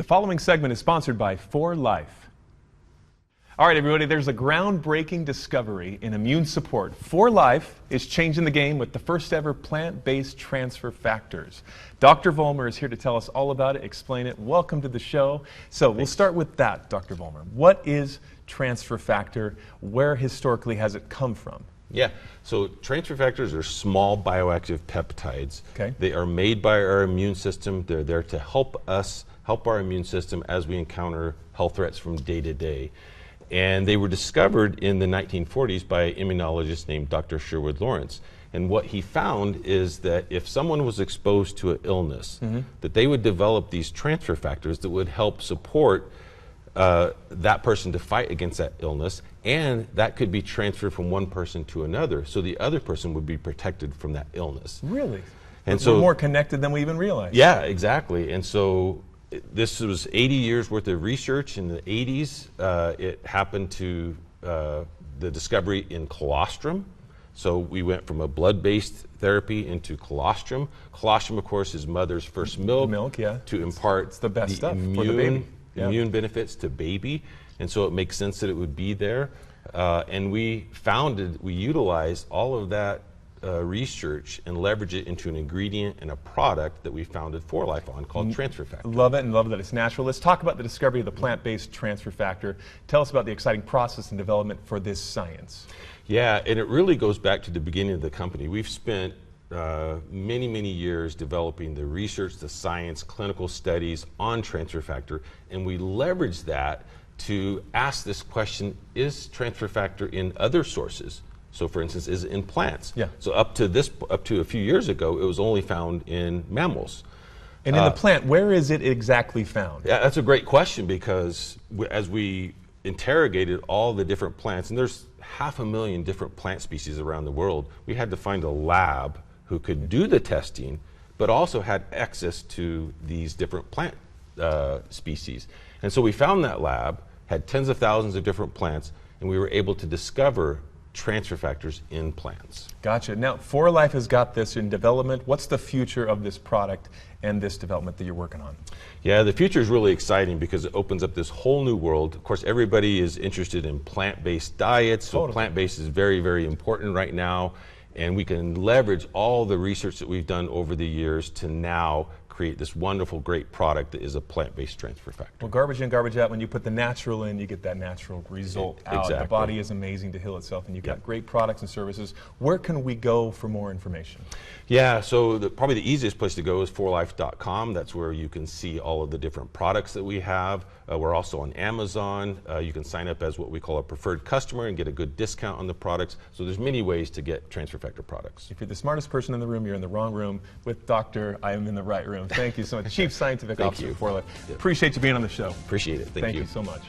The following segment is sponsored by 4Life. All right, everybody, there's a groundbreaking discovery in immune support. 4Life is changing the game with the first ever plant-based transfer factors. Dr. Vollmer is here to tell us all about it, explain it. Welcome to the show. So we'll start with that, Dr. Vollmer. What is transfer factor? Where historically has it come from? Yeah, so transfer factors are small bioactive peptides. Okay. They are made by our immune system. They're there to help our immune system as we encounter health threats from day to day. And they were discovered in the 1940s by an immunologist named Dr. Sherwood Lawrence. And what he found is that if someone was exposed to an illness, that they would develop these transfer factors that would help support that person to fight against that illness, and that could be transferred from one person to another, so the other person would be protected from that illness. Really? And so we're more connected than we even realized. Yeah, exactly. And so this was 80 years worth of research in the 80s. It happened to the discovery in colostrum. So we went from a blood-based therapy into colostrum. Colostrum, of course, is mother's first milk. Yeah. To impart it's the best stuff immune, for the baby. Yeah. Immune benefits to baby. And so it makes sense that it would be there. And we utilized all of that research and leverage it into an ingredient and a product that we founded 4Life on called transfer factor. Love it, and love that it's natural. Let's talk about the discovery of the plant-based transfer factor. Tell us about the exciting process and development for this science. Yeah, and it really goes back to the beginning of the company. We've spent many, many years developing the research, the science, clinical studies on transfer factor, and we leverage that to ask this question: is transfer factor in other sources? So, for instance, is it in plants? Yeah. So up to a few years ago, it was only found in mammals. And in the plant, where is it exactly found? Yeah, that's a great question, because as we interrogated all the different plants, and there's 500,000 different plant species around the world, we had to find a lab who could do the testing, but also had access to these different plant species. And so we found that lab, had tens of thousands of different plants, and we were able to discover transfer factors in plants. Gotcha. Now, 4Life has got this in development. What's the future of this product and this development that you're working on? Yeah, the future is really exciting because it opens up this whole new world. Of course, everybody is interested in plant-based diets, so plant-based is very, very important right now, and we can leverage all the research that we've done over the years to now create this wonderful, great product that is a plant-based transfer factor. Well, garbage in, garbage out. When you put the natural in, you get that natural result out. Exactly. The body is amazing to heal itself, and you've got great products and services. Where can we go for more information? Yeah, so probably the easiest place to go is 4life.com. That's where you can see all of the different products that we have. We're also on Amazon. You can sign up as what we call a preferred customer and get a good discount on the products. So there's many ways to get transfer factor products. If you're the smartest person in the room, you're in the wrong room. With Dr. I am in the right room. Thank you so much. Chief Scientific Officer of 4Life. Yep. Appreciate you being on the show. Appreciate it. Thank you. Thank you so much.